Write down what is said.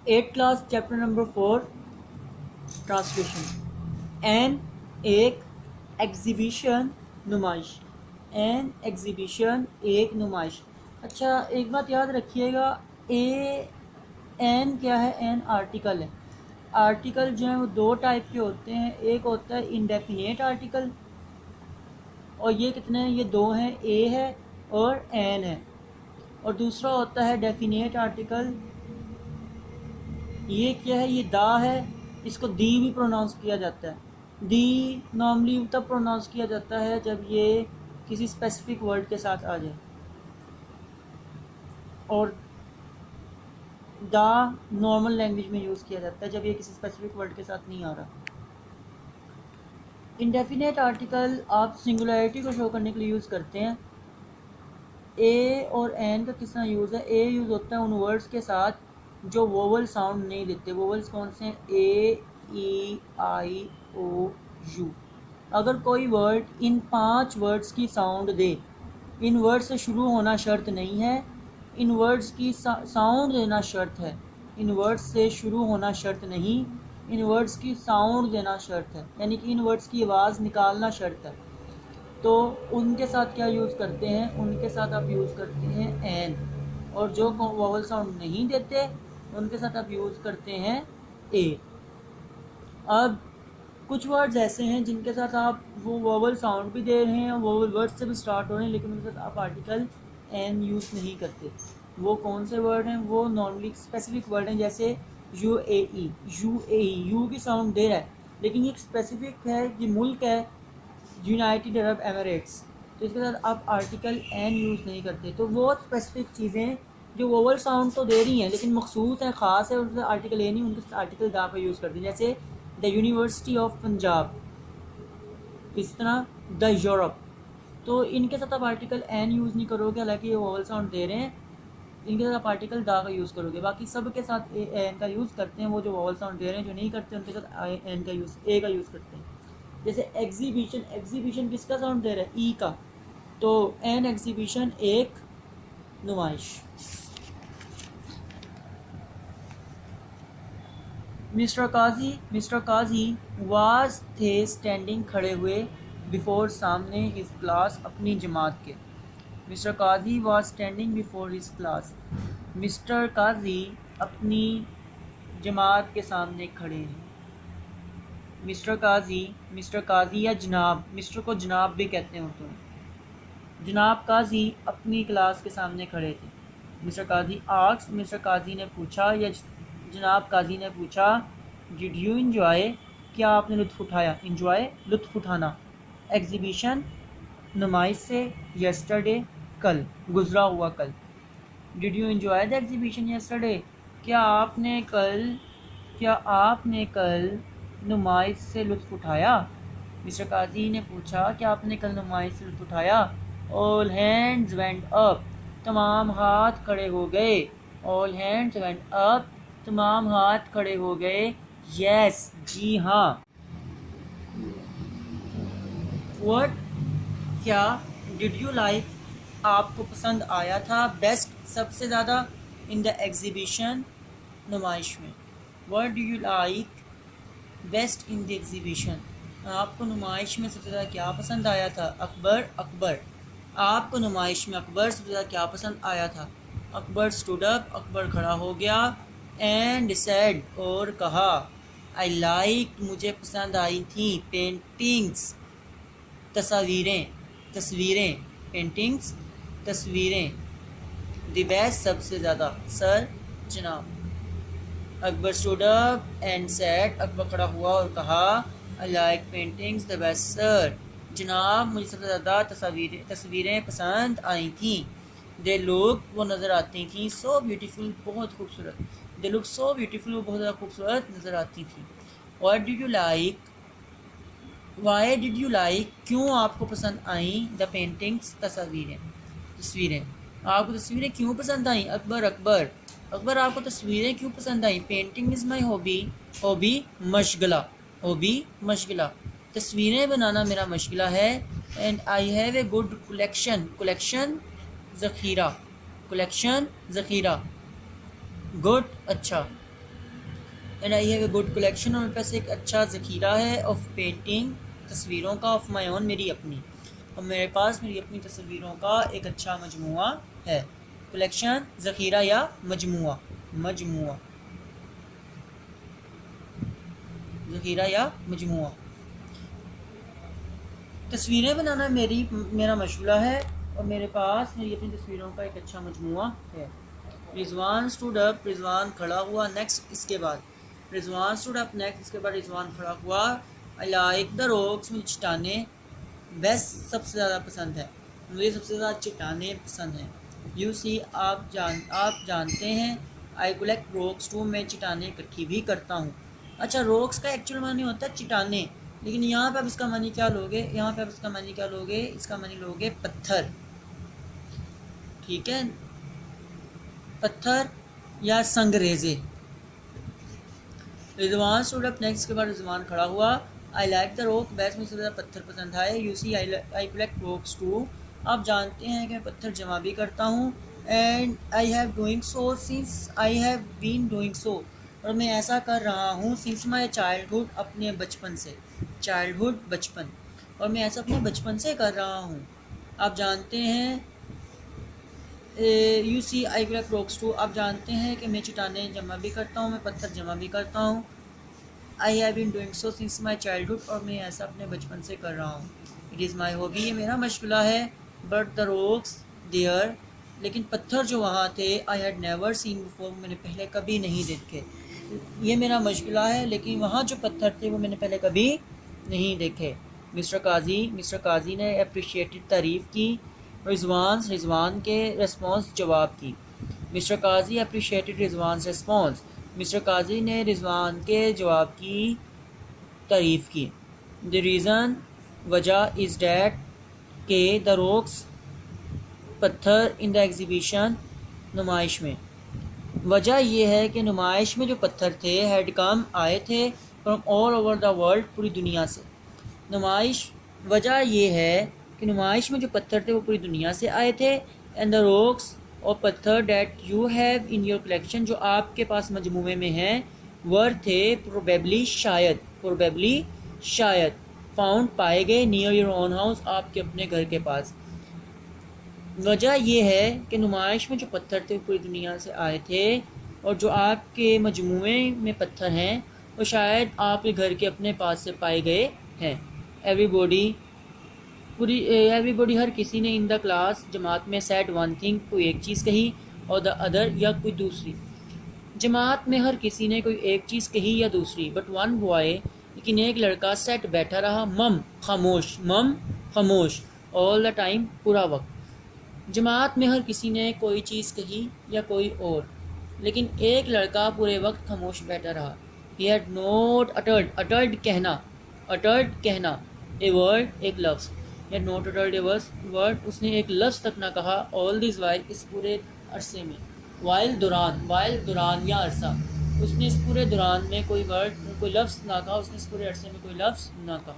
8 class chapter number 4 translation. An एक exhibition नुमाइश, an exhibition एक नुमाइश। अच्छा एक बात याद रखिएगा, एन क्या है? एन आर्टिकल है। आर्टिकल जो है वो दो टाइप के होते हैं, एक होता है इंडेफिनेट आर्टिकल और ये कितने हैं? ये दो हैं, ए है और एन है। और दूसरा होता है डेफिनेट आर्टिकल, ये क्या है? ये दा है, इसको दी भी प्रोनाउंस किया जाता है। दी नॉर्मली तब प्रोनाउंस किया जाता है जब ये किसी स्पेसिफिक वर्ड के साथ आ जाए, और दा नॉर्मल लैंग्वेज में यूज़ किया जाता है जब ये किसी स्पेसिफिक वर्ड के साथ नहीं आ रहा। इंडेफिनेट आर्टिकल आप सिंगुलरिटी को शो करने के लिए यूज़ करते हैं। ए और एन का किस तरह यूज़ है? ए यूज़ होता है उन वर्ड्स के साथ जो वोवल साउंड नहीं देते। वोवल्स कौन से हैं? ए, ई, आई, ओ, यू। अगर कोई वर्ड इन 5 वर्ड्स की साउंड दे, इन वर्ड्स से शुरू होना शर्त नहीं है, इन वर्ड्स की साउंड देना शर्त है। इन वर्ड्स से शुरू होना शर्त नहीं, इन वर्ड्स की साउंड देना शर्त है, यानी कि इन वर्ड्स की आवाज़ निकालना शर्त है। तो उनके साथ क्या यूज़ करते हैं? उनके साथ आप यूज़ करते हैं एन। और जो वोवल साउंड नहीं देते उनके साथ आप यूज़ करते हैं ए। अब कुछ वर्ड्स ऐसे हैं जिनके साथ आप वो वोवल साउंड भी दे रहे हैं, वोवल वर्ड से भी स्टार्ट हो रहे हैं, लेकिन उनके साथ आप आर्टिकल एन यूज़ नहीं करते। वो कौन से वर्ड हैं? वो नॉर्मली स्पेसिफिक वर्ड हैं, जैसे U A E. U A E, you की साउंड दे रहा है लेकिन ये स्पेसिफिक है, ये मुल्क है यूनाइटेड अरब एमिरेट्स, तो इसके साथ आप आर्टिकल एन यूज़ नहीं करते। तो वो स्पेसिफिक चीज़ें जो वोवल साउंड तो दे रही हैं लेकिन मखसूस है, ख़ास है, उनके आर्टिकल ए नहीं, उनके साथ आर्टिकल दा का यूज़ करते हैं। जैसे द यूनिवर्सिटी ऑफ पंजाब, इस तरह द यूरोप। तो इनके साथ आप आर्टिकल एन यूज़ नहीं करोगे, हालांकि ये वोवल साउंड दे रहे हैं। इनके साथ आप आर्टिकल दा का यूज़ करोगे। बाकी सब के साथ एन का यूज़ करते हैं, वो जो वोवल साउंड दे रहे हैं। जो नहीं करते उनके साथ एन का यूज़, ए का यूज़ करते हैं। जैसे एग्जीबिशन, एग्जीबिशन किसका साउंड दे रहा है? ई का। तो एन एग्जीबिशन एक नुमाइश। मिस्टर काजी वाज थे स्टैंडिंग, खड़े हुए, बिफोर, सामने, हिज क्लास, अपनी जमात के। Mister Kazi was standing before his class. Mister Kazi अपनी जमात के सामने खड़े हैं। मिस्टर काजी या जनाब, मिस्टर को जनाब भी कहते हैं उर्दू में। जनाब काजी अपनी क्लास के सामने खड़े थे। मिस्टर काजी आस्क्ड, मिस्टर काजी ने पूछा या जनाब काजी ने पूछा, डिड यू इंजॉय, क्या आपने लुत्फ़ उठाया? इंजॉय लुत्फ़ उठाना, एग्जीबिशन नुमाइश से, यस्टरडे कल, गुजरा हुआ कल। Did you enjoy the exhibition yesterday, क्या आपने कल नुमाइश से लुत्फ़ उठाया? मिस्टर काजी ने पूछा, क्या आपने कल नुमाइश से लुत्फ़ उठाया? ऑल हैंड्स वेंट अप, तमाम हाथ खड़े हो गए। ऑल हैंड्स वेंट अप, तमाम हाथ खड़े हो गए। यस, जी हाँ। व्हाट, क्या, डिड यू लाइक, आपको पसंद आया था, बेस्ट, सबसे ज़्यादा, इन द एग्जीबिशन, नुमाइश में। What do you like best in the exhibition, आपको नुमाइश में सबसे ज़्यादा क्या पसंद आया था? अकबर, आपको नुमाइश में अकबर सबसे ज़्यादा क्या पसंद आया था? अकबर स्टूड अप, अकबर खड़ा हो गया। एंड सेड, और कहा, आई लाइक, मुझे पसंद आई थी, पेंटिंग्स, तस्वीरें, पेंटिंग्स, तस्वीरें, द बेस्ट, सबसे ज़्यादा, सर, जनाब। Akbar stood up and said, Akbar खड़ा हुआ और कहा, I like paintings the best sir, जनाब मुझे सबसे ज़्यादा तस्वीरें पसंद आई थी। दे लुक, वो नज़र आती थी, सो ब्यूटीफुल, बहुत खूबसूरत। दे लुक सो ब्यूटीफुल, वो बहुत ज़्यादा खूबसूरत नज़र आती थी। What did you like, why did you like, क्यों आपको पसंद आई, द पेंटिंग्स, तस्वीरें, आपको तस्वीरें क्यों पसंद आई? अकबर आपको तस्वीरें क्यों पसंद आई? पेंटिंग इज़ माई हॉबी मशगला, तस्वीरें बनाना मेरा मशगला है। And I have a good collection ज़ख़ीरा, गुड, अच्छा। And I have a good collection, और मेरे पास एक अच्छा ज़ख़ीरा है ऑफ पेंटिंग, तस्वीरों का, ऑफ माई ओन, मेरी अपनी, और मेरे पास मेरी अपनी तस्वीरों का एक अच्छा मजमुआ है। कलेक्शन, ज़ख़ीरा या मजमुआ, मजमुआ, ज़ख़ीरा या मजमुआ। तस्वीरें बनाना मेरा मशगला है, और मेरे पास मेरी अपनी तस्वीरों का एक अच्छा मजमुआ है। रिजवान स्टूड अप, रिजवान खड़ा हुआ। नेक्स्ट इसके बाद रिजवान स्टूड अप, नेक्स्ट इसके बाद रिजवान खड़ा हुआ। आई लाइक द रॉक्स, मुझे चट्टाने बेस्ट सबसे ज़्यादा पसंद है, मुझे सबसे ज़्यादा चट्टाने पसंद हैं। यू सी, आप जानते हैं। आई कलेक्ट रॉक्स टू, मैं चट्टाने इकट्ठी भी करता हूँ। अच्छा, रॉक्स का एक्चुअल मानी होता है चट्टाने, लेकिन यहाँ पे आप इसका मानी क्या लोगे, यहाँ पे आप इसका मानी क्या लोगे, इसका मानी लोगे पत्थर। ठीक है, पत्थर या संगरेजे। रिजवान स्टूड अप, नेक्स्ट के बाद रिजवान खड़ा हुआ। I like the rock, best मुझे सबसे ज़्यादा पत्थर पसंद आए। You see, I collect rocks too, आप जानते हैं कि मैं पत्थर जमा भी करता हूँ। And I have doing so since I have been doing so, और मैं ऐसा कर रहा हूँ सिंस माई चाइल्डहुड, अपने बचपन से, चाइल्डहुड बचपन, और मैं ऐसा अपने बचपन से कर रहा हूँ। आप जानते हैं, you see, I collect rocks too, आप जानते हैं कि मैं चट्टाने जमा भी करता हूँ, मैं पत्थर जमा भी करता हूँ। I have been doing so since my childhood, और मैं ऐसा अपने बचपन से कर रहा हूँ। इट इज़ माई हॉबी, ये मेरा मशगला है। बट द रॉक्स देयर, लेकिन पत्थर जो वहाँ थे, I had never seen before, मैंने पहले कभी नहीं देखे। ये मेरा मशगला है, लेकिन वहाँ जो पत्थर थे वो मैंने पहले कभी नहीं देखे। मिस्टर काजी ने अप्रिशिएटेड, तारीफ़ की। रिजवान के रिस्पॉन्स, जवाब की। मिस्टर काजी अप्रिशिएटेड रिजवान रिस्पॉन्स, मिस्टर काजी ने रिजवान के जवाब की तारीफ़ की। द रीज़न, वजह, इज़ डैट के द रॉक्स, पत्थर, इन द एग्ज़िबिशन, नुमाइश में। वजह यह है कि नुमाइश में जो पत्थर थे, हैड कम, आए थे, from all over the world, पूरी दुनिया से। वजह यह है कि नुमाइश में जो पत्थर थे वो पूरी दुनिया से आए थे। एंड द रॉक्स, और पत्थर, that you have in your collection, जो आपके पास मजमूमे में हैं, वर थे, प्रोबेबली शायद, फाउंड, पाए गए, नियर योर ओन हाउस, आपके अपने घर के पास। वजह यह है कि नुमाइश में जो पत्थर थे वो पूरी दुनिया से आए थे, और जो आपके मजमूए में पत्थर हैं वो शायद आपके घर के अपने पास से पाए गए हैं। एवरीबॉडी, हर किसी ने, इन द क्लास, जमात में, सेड वन थिंग, कोई एक चीज़ कही, और द अदर, या कोई दूसरी। जमात में हर किसी ने कोई एक चीज़ कही या दूसरी। बट वन बॉय, लेकिन एक लड़का, सेट, बैठा रहा, मम, खामोश, ऑल द टाइम, पूरा वक्त। जमात में हर किसी ने कोई चीज़ कही या कोई और, लेकिन एक लड़का पूरे वक्त खामोश बैठा रहा। ही हैड नॉट अटर्ड कहना, ए वर्ड, एक लफ्ज़। He had not uttered a word, उसने एक लफ्ज़ तक ना कहा। ऑल दिस वाइल, इस पूरे अरसे में। वाइल, दौरान या अरसा, उसने इस पूरे दौरान में कोई लफ्ज़ ना कहा, उसने इस पूरे अरसे में कोई लफ्ज़ ना कहा।